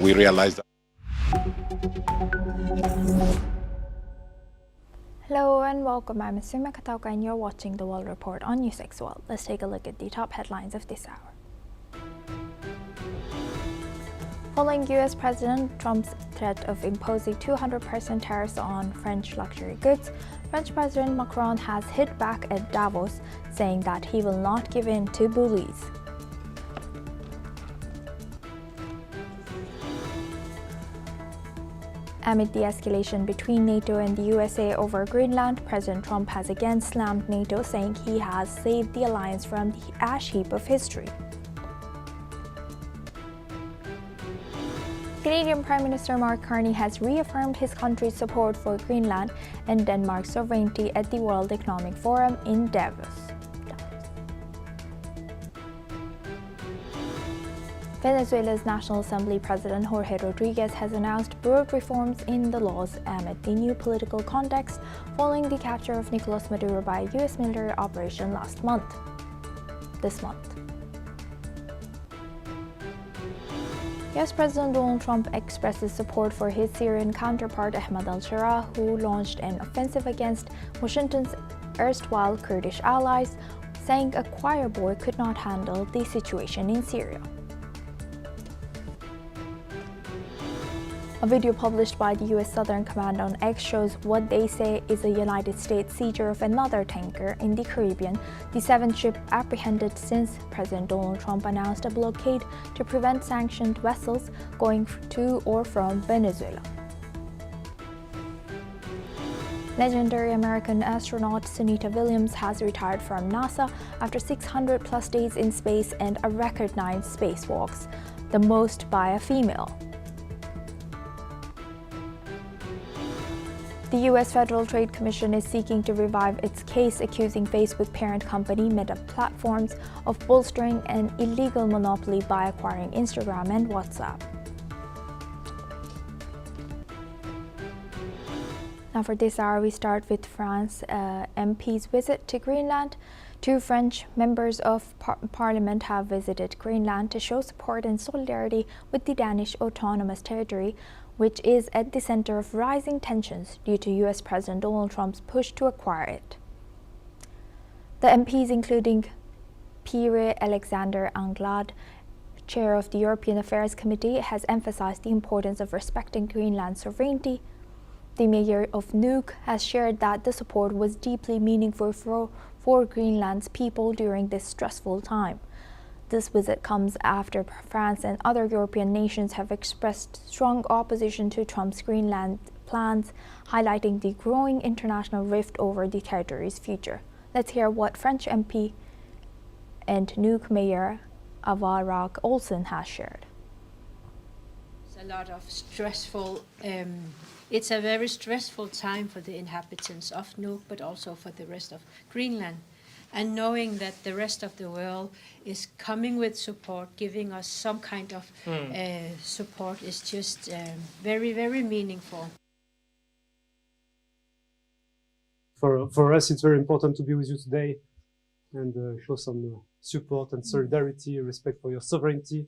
We realized that. Hello and welcome. I'm Asuma Katauka and you're watching the World Report on NewsX World. Let's take a look at the top headlines of this hour. Following US President Trump's threat of imposing 200% tariffs on French luxury goods, French President Macron has hit back at Davos, saying that he will not give in to bullies. Amid the escalation between NATO and the USA over Greenland, President Trump has again slammed NATO, saying he has saved the alliance from the ash heap of history. Canadian Prime Minister Mark Carney has reaffirmed his country's support for Greenland and Denmark's sovereignty at the World Economic Forum in Davos. Venezuela's National Assembly President Jorge Rodriguez has announced broad reforms in the laws amid the new political context following the capture of Nicolas Maduro by a U.S. military operation this month. U.S. President Donald Trump expresses support for his Syrian counterpart Ahmed al-Sharaa, who launched an offensive against Washington's erstwhile Kurdish allies, saying a choir boy could not handle the situation in Syria. A video published by the U.S. Southern Command on X shows what they say is a United States seizure of another tanker in the Caribbean, the seventh ship apprehended since President Donald Trump announced a blockade to prevent sanctioned vessels going to or from Venezuela. Legendary American astronaut Sunita Williams has retired from NASA after 600-plus days in space and a record 9 spacewalks, the most by a female. The U.S. Federal Trade Commission is seeking to revive its case accusing Facebook parent company Meta Platforms of bolstering an illegal monopoly by acquiring Instagram and WhatsApp. Now for this hour, we start with France MP's visit to Greenland. 2 French members of Parliament have visited Greenland to show support and solidarity with the Danish Autonomous Territory, which is at the center of rising tensions due to U.S. President Donald Trump's push to acquire it. The MPs, including Pierre-Alexandre Anglade, chair of the European Affairs Committee, has emphasized the importance of respecting Greenland's sovereignty. The mayor of Nuuk has shared that the support was deeply meaningful for Greenland's people during this stressful time. This visit comes after France and other European nations have expressed strong opposition to Trump's Greenland plans, highlighting the growing international rift over the territory's future. Let's hear what French MP and Nuuk Mayor Avarak Olsen has shared. It's a lot of stressful. It's a very stressful time for the inhabitants of Nuuk, but also for the rest of Greenland. And knowing that the rest of the world is coming with support, giving us some kind of support is just very, very meaningful. For us, it's very important to be with you today and show some support and solidarity, respect for your sovereignty.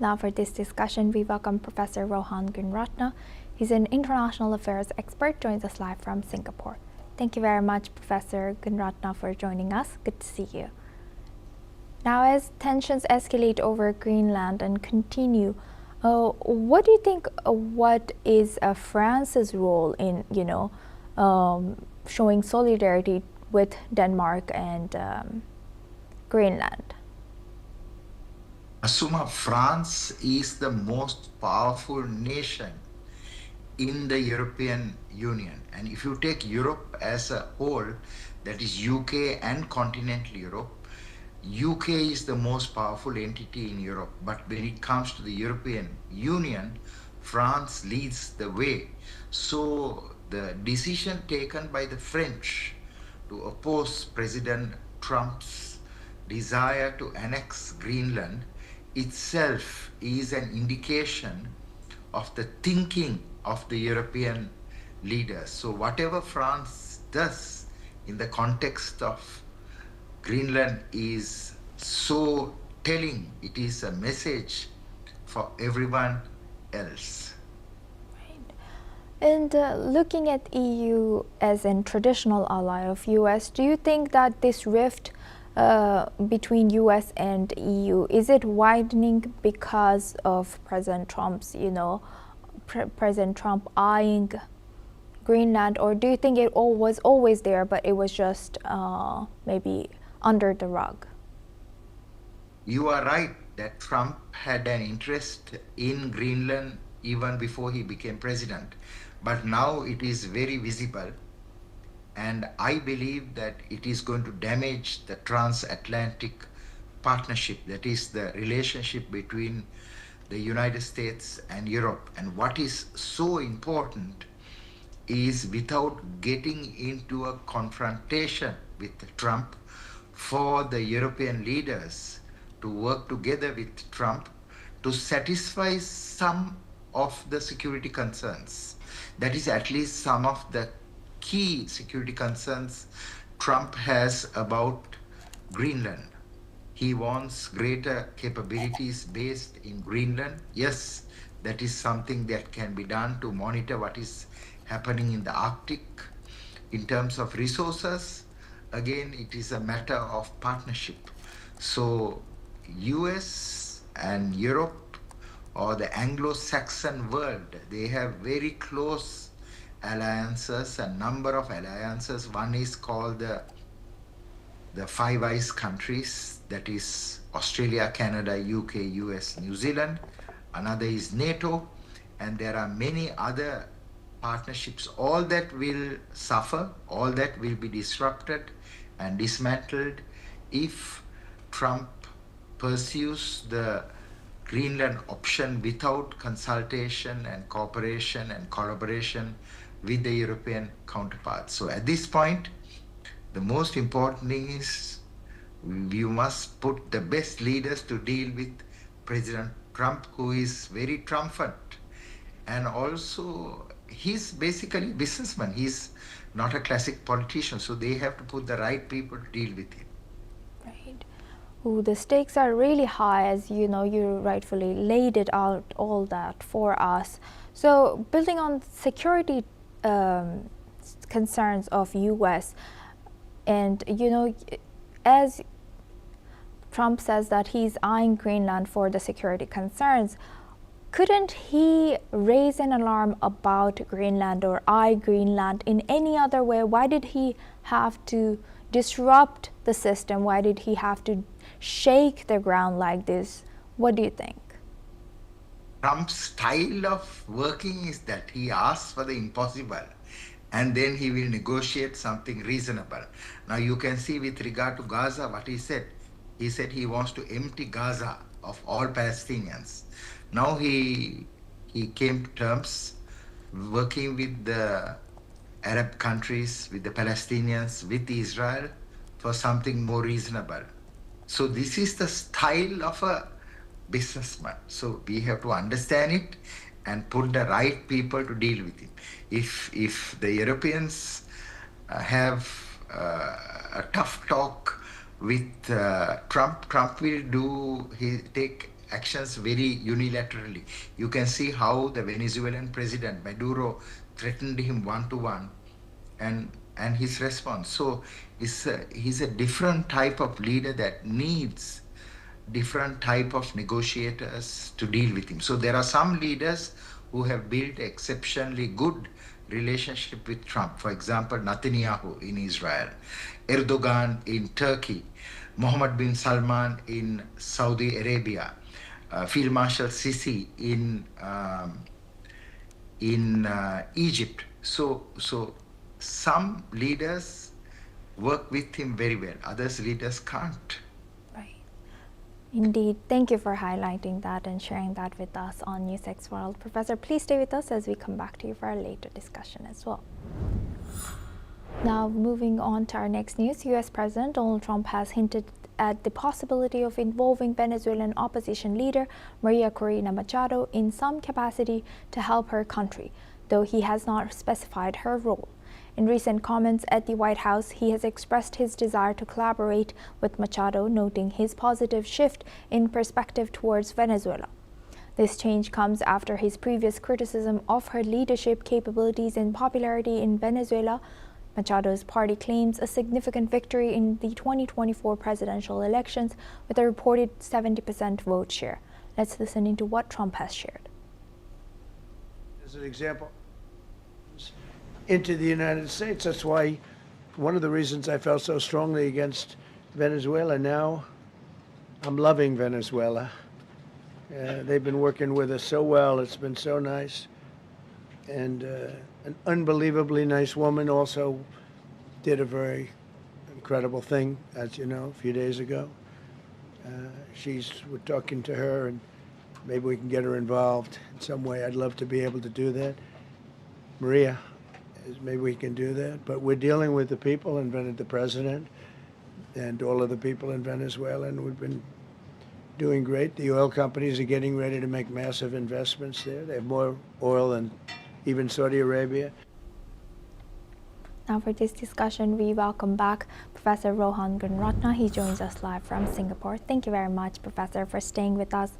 Now for this discussion, we welcome Professor Rohan Gunratna. He's an international affairs expert, joins us live from Singapore. Thank you very much, Professor Gunratna, for joining us. Good to see you. Now, as tensions escalate over Greenland and continue, what do you think? What is France's role in, showing solidarity with Denmark and Greenland? Asuma, France is the most powerful nation in the European Union. And if you take Europe as a whole, that is UK and continental Europe, UK is the most powerful entity in Europe. But when it comes to the European Union, France leads the way. So the decision taken by the French to oppose President Trump's desire to annex Greenland itself is an indication of the thinking of the European leaders. So whatever France does in the context of Greenland is so telling. It is a message for everyone else. And looking at EU as a traditional ally of US, do you think that this rift between US and EU, is it widening because of President Trump's, President Trump eyeing Greenland, or do you think it was always there, but it was just maybe under the rug? You are right that Trump had an interest in Greenland even before he became president. But now it is very visible, and I believe that it is going to damage the transatlantic partnership, that is the relationship between the United States and Europe. And what is so important is, without getting into a confrontation with Trump, for the European leaders to work together with Trump to satisfy some of the security concerns. That is at least some of the key security concerns Trump has about Greenland. He wants greater capabilities based in Greenland. Yes, that is something that can be done to monitor what is happening in the Arctic. In terms of resources, again, it is a matter of partnership. So US and Europe, or the Anglo-Saxon world, they have very close alliances, a number of alliances. One is called the Five Eyes countries, that is Australia, Canada, UK, US, New Zealand. Another is NATO, and there are many other partnerships. All that will suffer, all that will be disrupted and dismantled if Trump pursues the Greenland option without consultation and cooperation and collaboration with the European counterparts. So at this point, the most important thing is you must put the best leaders to deal with President Trump, who is very triumphant. And also, he's basically a businessman. He's not a classic politician. So they have to put the right people to deal with him. Right. Ooh, the stakes are really high, as you know, you rightfully laid it out, all that for us. So building on security concerns of US, and as Trump says that he's eyeing Greenland for the security concerns, couldn't he raise an alarm about Greenland or eye Greenland in any other way? Why did he have to disrupt the system? Why did he have to shake the ground like this? What do you think? Trump's style of working is that he asks for the impossible and then he will negotiate something reasonable. Now you can see with regard to Gaza what he said. He said he wants to empty Gaza of all Palestinians. Now he came to terms working with the Arab countries, with the Palestinians, with Israel for something more reasonable. So this is the style of a businessman. So we have to understand it and put the right people to deal with it. If the Europeans have a tough talk with Trump will take actions very unilaterally. You can see how the Venezuelan president Maduro threatened him one-to-one, and his response. So he's a different type of leader that needs different type of negotiators to deal with him. So there are some leaders who have built exceptionally good relationship with Trump. For example, Netanyahu in Israel, Erdogan in Turkey, Mohammed bin Salman in Saudi Arabia, Field Marshal Sisi in Egypt. So some leaders work with him very well. Others leaders can't. Right. Indeed. Thank you for highlighting that and sharing that with us on NewsX World. Professor, please stay with us as we come back to you for our later discussion as well. Now, moving on to our next news, US President Donald Trump has hinted at the possibility of involving Venezuelan opposition leader Maria Corina Machado in some capacity to help her country, though he has not specified her role. In recent comments at the White House, he has expressed his desire to collaborate with Machado, noting his positive shift in perspective towards Venezuela. This change comes after his previous criticism of her leadership capabilities and popularity in Venezuela. Machado's party claims a significant victory in the 2024 presidential elections with a reported 70% vote share. Let's listen into what Trump has shared. As an example, into the United States. That's why one of the reasons I felt so strongly against Venezuela. Now I'm loving Venezuela. They've been working with us so well. It's been so nice. And an unbelievably nice woman also did a very incredible thing, as you know, a few days ago. We're talking to her, and maybe we can get her involved in some way. I'd love to be able to do that. Maria, maybe we can do that. But we're dealing with the people and the president and all of the people in Venezuela, and we've been doing great. The oil companies are getting ready to make massive investments there. They have more oil than even Saudi Arabia. Now for this discussion, we welcome back Professor Rohan Gunratna. He joins us live from Singapore. Thank you very much, Professor, for staying with us.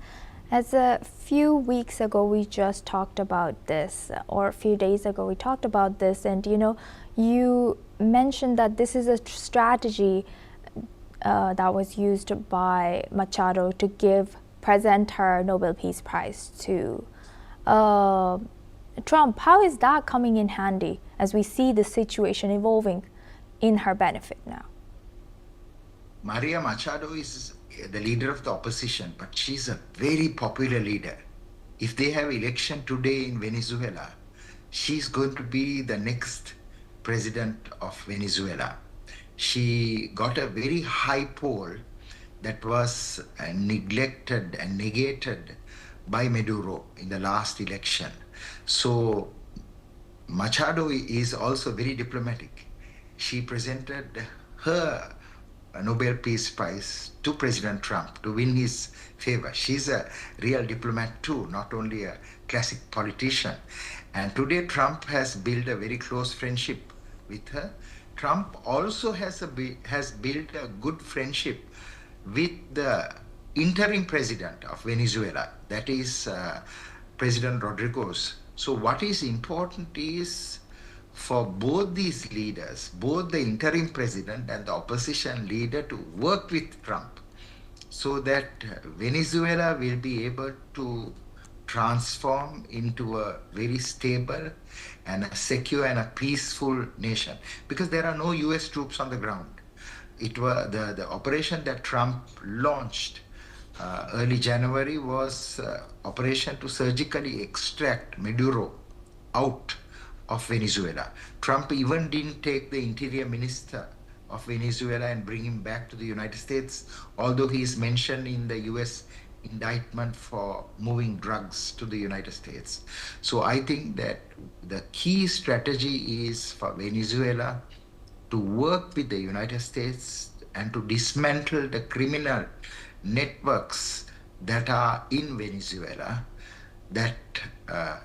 As a few weeks ago, we just talked about this, or a few days ago, we talked about this, and you mentioned that this is a strategy that was used by Machado to present her Nobel Peace Prize to Trump. How is that coming in handy as we see the situation evolving in her benefit now? Maria Machado is the leader of the opposition, but she's a very popular leader. If they have election today in Venezuela, she's going to be the next president of Venezuela. She got a very high poll that was neglected and negated by Maduro in the last election. So Machado is also very diplomatic. She presented her Nobel Peace Prize to President Trump to win his favor. She's a real diplomat too, not only a classic politician. And today Trump has built a very close friendship with her. Trump also has built a good friendship with the interim president of Venezuela, that is President Rodriguez. So what is important is for both these leaders, both the interim president and the opposition leader, to work with Trump so that Venezuela will be able to transform into a very stable and a secure and a peaceful nation, because there are no US troops on the ground. It was the operation that Trump launched early January was operation to surgically extract Maduro out of Venezuela. Trump even didn't take the interior minister of Venezuela and bring him back to the United States, although he is mentioned in the US indictment for moving drugs to the United States. So I think that the key strategy is for Venezuela to work with the United States and to dismantle the criminal networks that are in Venezuela that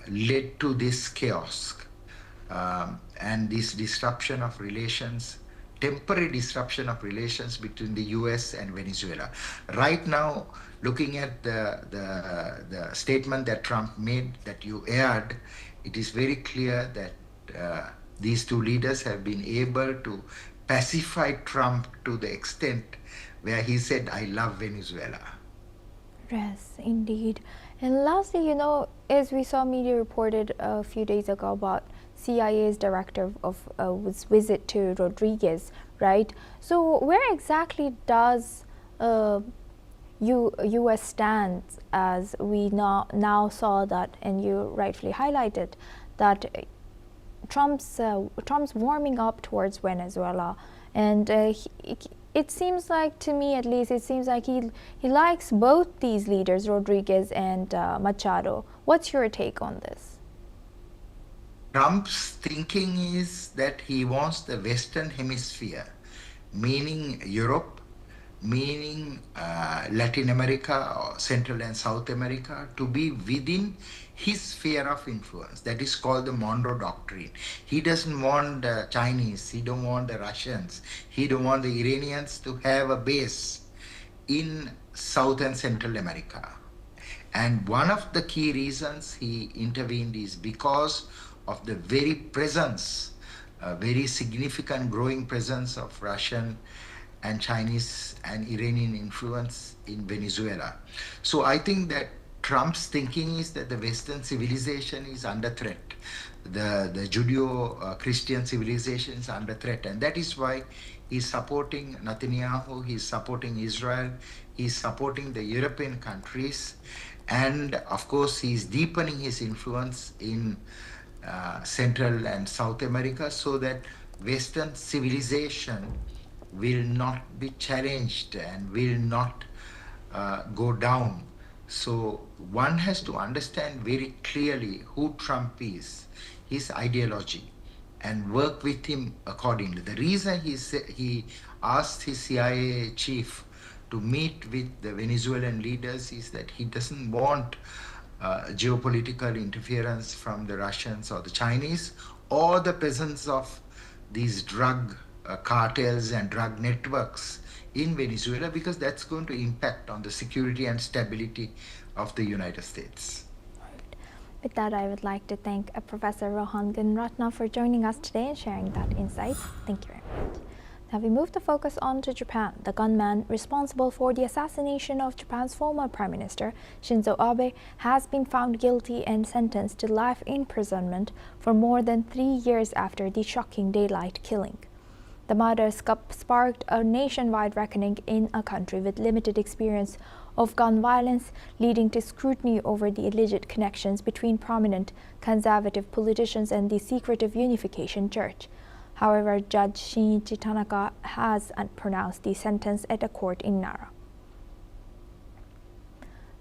led to this chaos and this disruption of relations, temporary disruption of relations between the US and Venezuela. Right now, looking at the statement that Trump made that you aired, it is very clear that these two leaders have been able to pacify Trump to the extent where he said, "I love Venezuela." Yes, indeed. And lastly, as we saw media reported a few days ago about CIA's director of his visit to Rodriguez, right? So where exactly does U.S. stand, as we now saw that, and you rightfully highlighted, that Trump's warming up towards Venezuela, and it seems like, to me at least, it seems like he likes both these leaders, Rodriguez and Machado. What's your take on this? Trump's thinking is that he wants the Western Hemisphere, meaning Europe, meaning Latin America or Central and South America, to be within his sphere of influence. That is called the Monroe Doctrine. He doesn't want the Chinese, he don't want the Russians, he don't want the Iranians to have a base in South and Central America. And one of the key reasons he intervened is because of the very presence, very significant growing presence of Russian and Chinese and Iranian influence in Venezuela. So I think that Trump's thinking is that the Western civilization is under threat. The Judeo-Christian civilization is under threat. And that is why he's supporting Netanyahu, he's supporting Israel, he's supporting the European countries. And of course, he's deepening his influence in Central and South America so that Western civilization will not be challenged and will not go down. So one has to understand very clearly who Trump is, his ideology, and work with him accordingly. The reason he asked his CIA chief to meet with the Venezuelan leaders is that he doesn't want geopolitical interference from the Russians or the Chinese or the presence of these drug cartels and drug networks in Venezuela, because that's going to impact on the security and stability of the United States. With that, I would like to thank Professor Rohan Gunratna for joining us today and sharing that insight. Thank you very much. Now we move the focus on to Japan. The gunman responsible for the assassination of Japan's former Prime Minister, Shinzo Abe, has been found guilty and sentenced to life imprisonment for more than 3 years after the shocking daylight killing. The murder sparked a nationwide reckoning in a country with limited experience of gun violence, leading to scrutiny over the alleged connections between prominent conservative politicians and the secretive Unification Church. However, Judge Shinichi Tanaka has pronounced the sentence at a court in Nara.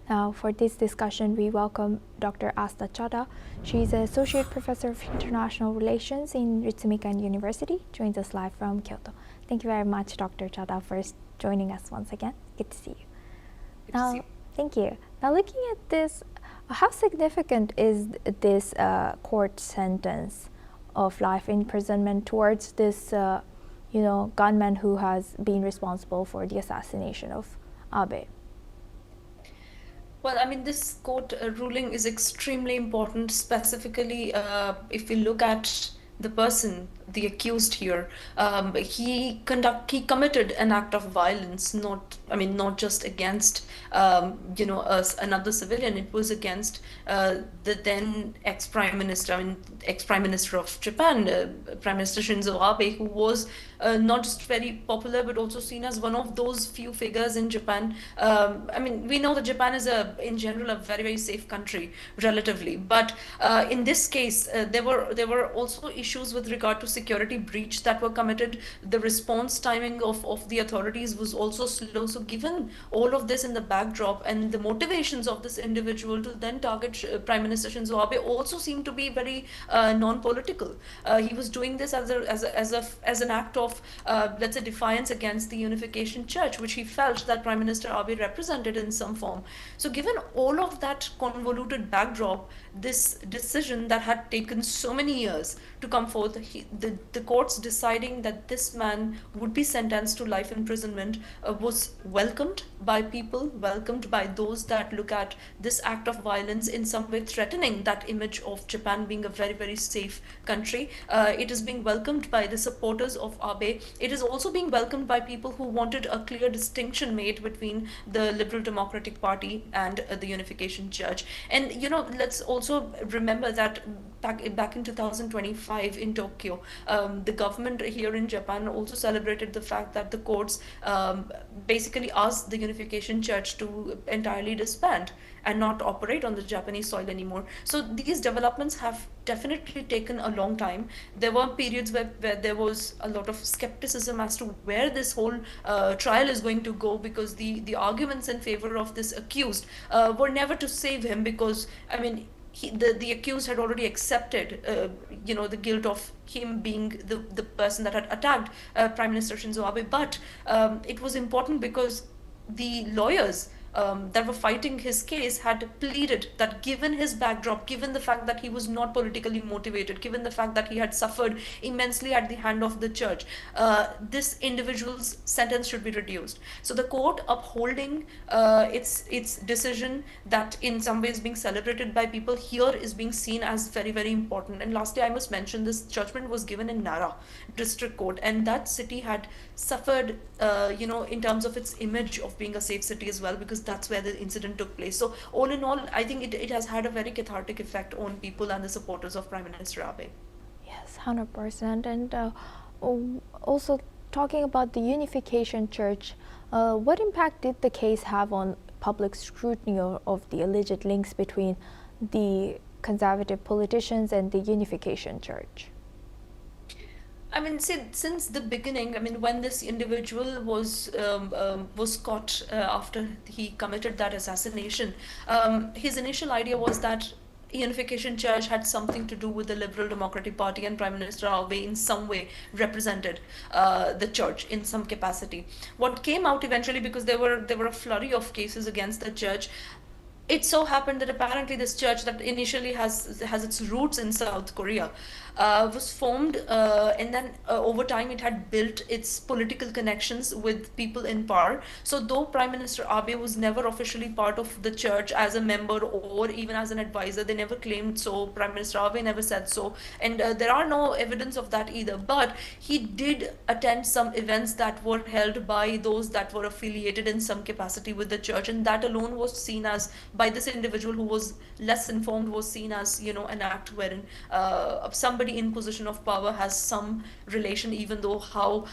Now, for this discussion, we welcome Dr. Asta Chada. She is an Associate Professor of International Relations in Ritsumeikan University, joins us live from Kyoto. Thank you very much, Dr. Chada, for joining us once again. Good to see you. Thank you. Now, looking at this, how significant is this court sentence of life imprisonment towards this, gunman who has been responsible for the assassination of Abe? Well, I mean, this court ruling is extremely important, specifically if we look at the person, the accused here. He committed an act of violence, not just against another civilian. It was against the then ex-prime minister of Japan, Prime Minister Shinzo Abe, who was not just very popular, but also seen as one of those few figures in Japan. We know that Japan is in general a very, very safe country, relatively. But in this case, there were also issues with regard to security breach that were committed. The response timing of the authorities was also slow. So given all of this in the backdrop and the motivations of this individual to then target Prime Minister Shinzo Abe also seemed to be very non-political. He was doing this as an act of let's say defiance against the Unification Church, which he felt that Prime Minister Abe represented in some form. So given all of that convoluted backdrop, this decision that had taken so many years to come forth, the courts deciding that this man would be sentenced to life imprisonment was welcomed by people, welcomed by those that look at this act of violence in some way threatening that image of Japan being a very, very safe country. It is being welcomed by the supporters of Abe. It is also being welcomed by people who wanted a clear distinction made between the Liberal Democratic Party and the Unification Church. And let's also remember that back in 2025 in Tokyo, the government here in Japan also celebrated the fact that the courts basically asked the Unification Church to entirely disband and not operate on the Japanese soil anymore. So these developments have definitely taken a long time. There were periods where there was a lot of skepticism as to where this whole trial is going to go, because the arguments in favor of this accused were never to save him, because the accused had already accepted the guilt of him being the person that had attacked Prime Minister Shinzo Abe. But it was important because the lawyers that were fighting his case had pleaded that given his backdrop, given the fact that he was not politically motivated, given the fact that he had suffered immensely at the hand of the church, this individual's sentence should be reduced. So the court upholding its decision that in some ways being celebrated by people here is being seen as very, very important. And lastly, I must mention this judgment was given in Nara district court, and that city had suffered, in terms of its image of being a safe city as well, because that's where the incident took place. So all in all, I think it has had a very cathartic effect on people and the supporters of Prime Minister Abe. Yes, 100%. And also talking about the Unification Church, what impact did the case have on public scrutiny of the alleged links between the conservative politicians and the Unification Church? I mean, since the beginning, I mean, when this individual was caught after he committed that assassination, his initial idea was that Unification Church had something to do with the Liberal Democratic Party, and Prime Minister Abe in some way represented the church in some capacity. What came out eventually, because there were a flurry of cases against the church, it so happened that apparently this church that initially has its roots in South Korea was formed, and then over time it had built its political connections with people in power. So though Prime Minister Abe was never officially part of the church as a member or even as an advisor, they never claimed so, Prime Minister Abe never said so, and there are no evidence of that either, but he did attend some events that were held by those that were affiliated in some capacity with the church, and that alone was seen as, by this individual who was less informed, was seen as, an act wherein somebody in position of power has some relation, even though how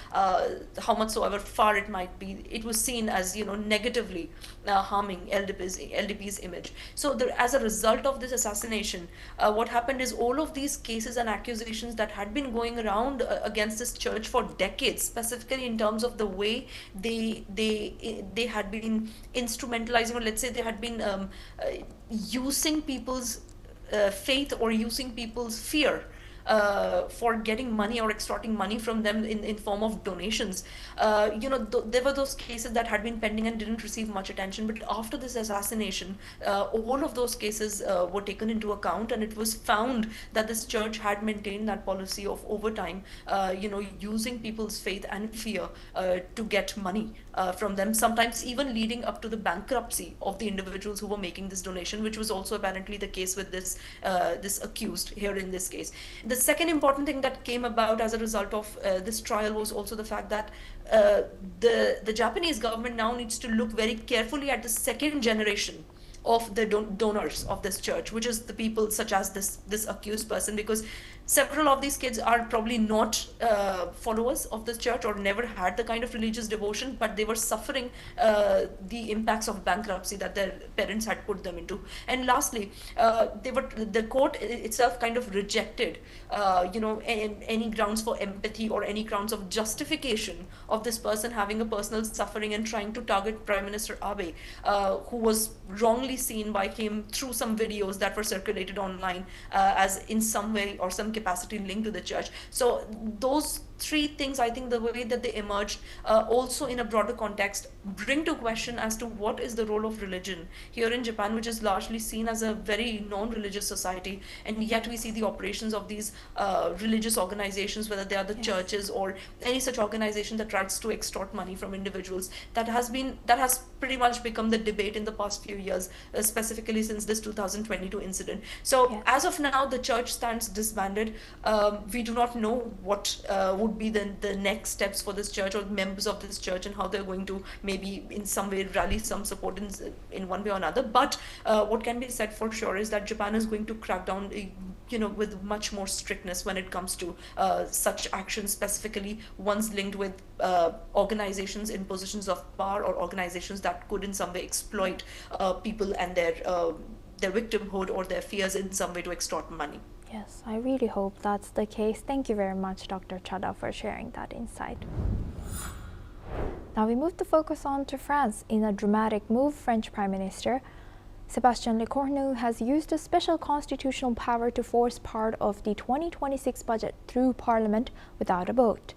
much soever far it might be, it was seen as, negatively harming LDP's image. So as a result of this assassination, what happened is all of these cases and accusations that had been going around against this church for decades, specifically in terms of the way they had been instrumentalizing, or let's say they had been using people's faith or using people's fear for getting money or extorting money from them in form of donations. There were those cases that had been pending and didn't receive much attention, but after this assassination, all of those cases were taken into account, and it was found that this church had maintained that policy of over time, using people's faith and fear to get money from them, sometimes even leading up to the bankruptcy of the individuals who were making this donation, which was also apparently the case with this accused here in this case. The second important thing that came about as a result of this trial was also the fact that the Japanese government now needs to look very carefully at the second generation of the donors of this church, which is the people such as this accused person, because several of these kids are probably not followers of this church or never had the kind of religious devotion, but they were suffering the impacts of bankruptcy that their parents had put them into. And lastly, the court itself kind of rejected any grounds for empathy or any grounds of justification of this person having a personal suffering and trying to target Prime Minister Abe, who was wrongly seen by him through some videos that were circulated online as in some way or some capacity linked to the church. So those three things, I think the way that they emerged, also in a broader context, bring to question as to what is the role of religion here in Japan, which is largely seen as a very non-religious society, and yet we see the operations of these religious organizations, whether they are the churches or any such organization that tries to extort money from individuals. That has pretty much become the debate in the past few years, specifically since this 2022 incident. So as of now, the church stands disbanded. We do not know what would be the next steps for this church or members of this church, and how they're going to maybe in some way rally some support in one way or another. But what can be said for sure is that Japan is going to crack down with much more strictness when it comes to such actions, specifically ones linked with organizations in positions of power or organizations that could in some way exploit people and their victimhood or their fears in some way to extort money. Yes, I really hope that's the case. Thank you very much, Dr. Chada, for sharing that insight. Now we move the focus on to France. In a dramatic move, French Prime Minister Sébastien Lecornu has used a special constitutional power to force part of the 2026 budget through Parliament without a vote.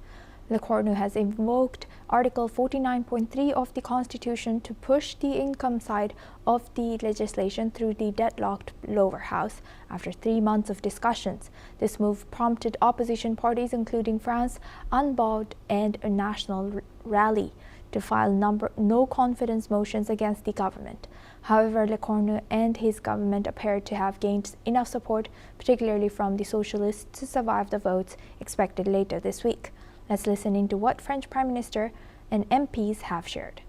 Le Cornu has invoked Article 49.3 of the Constitution to push the income side of the legislation through the deadlocked lower house after 3 months of discussions. This move prompted opposition parties, including France, Unbowed and a National Rally, to file no confidence motions against the government. However, Le Cornu and his government appeared to have gained enough support, particularly from the socialists, to survive the votes expected later this week. Let's listen into what French Prime Minister and MPs have shared.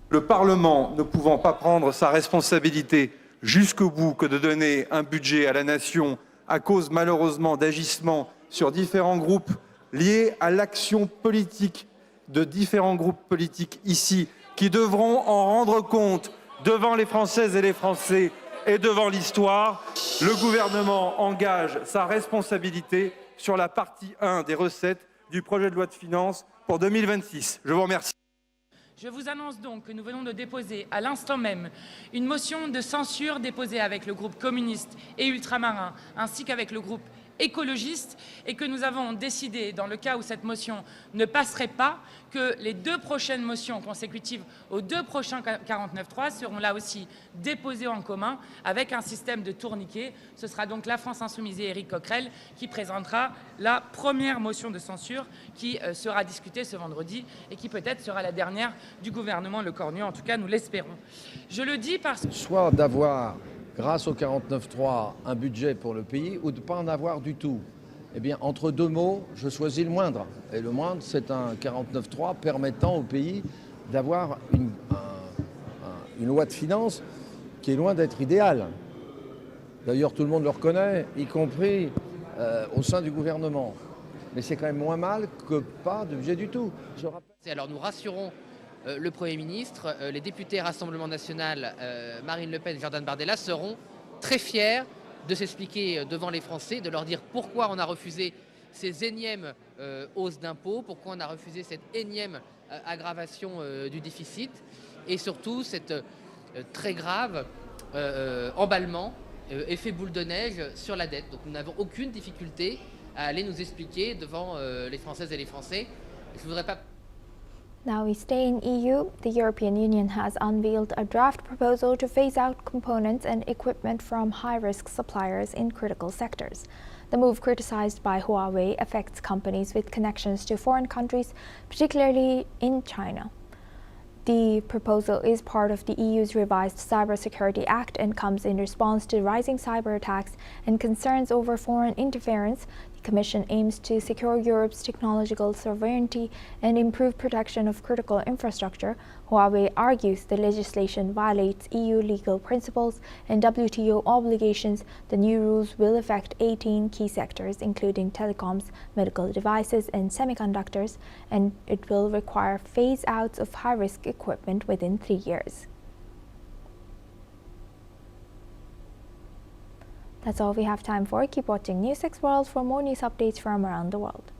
Le Parlement ne pouvant pas prendre sa responsabilité jusqu'au bout que de donner un budget à la nation à cause malheureusement d'agissements sur différents groupes liés à l'action politique de différents groupes politiques ici qui devront en rendre compte devant les Françaises et les Français et devant l'histoire, le gouvernement engage sa responsabilité sur la partie 1 des recettes du projet de loi de finances pour 2026. Je vous remercie. Je vous annonce donc que nous venons de déposer à l'instant même une motion de censure déposée avec le groupe communiste et ultramarin ainsi qu'avec le groupe écologiste et que nous avons décidé, dans le cas où cette motion ne passerait pas, que les 2 prochaines motions consécutives aux 2 prochains 49.3 seront là aussi déposées en commun avec un système de tourniquet. Ce sera donc la France Insoumise et Éric Coquerel qui présentera la première motion de censure qui sera discutée ce vendredi et qui peut-être sera la dernière du gouvernement Le Cornu. En tout cas, nous l'espérons. Je le dis parce que... Soit d'avoir, grâce au 49.3, un budget pour le pays ou de ne pas en avoir du tout. Eh bien, entre 2 mots, je choisis le moindre. Et le moindre, c'est un 49.3 permettant au pays d'avoir une loi de finances qui est loin d'être idéale. D'ailleurs, tout le monde le reconnaît, y compris au sein du gouvernement. Mais c'est quand même moins mal que pas de budget du tout. Alors nous rassurons le Premier ministre, les députés Rassemblement National, Marine Le Pen et Jordan Bardella seront très fiers de s'expliquer devant les Français, de leur dire pourquoi on a refusé ces énièmes hausses d'impôts, pourquoi on a refusé cette énième aggravation du déficit et surtout cette très grave emballement, effet boule de neige sur la dette. Donc nous n'avons aucune difficulté à aller nous expliquer devant les Françaises et les Français. Je voudrais pas... Now we stay in EU. The European Union has unveiled a draft proposal to phase out components and equipment from high-risk suppliers in critical sectors. The move, criticized by Huawei, affects companies with connections to foreign countries, particularly in China. The proposal is part of the EU's revised Cybersecurity Act and comes in response to rising cyber attacks and concerns over foreign interference. The Commission aims to secure Europe's technological sovereignty and improve protection of critical infrastructure. Huawei argues the legislation violates EU legal principles and WTO obligations. The new rules will affect 18 key sectors, including telecoms, medical devices, and semiconductors, and it will require phase-outs of high-risk equipment within 3 years. That's all we have time for. Keep watching NewsX World for more news updates from around the world.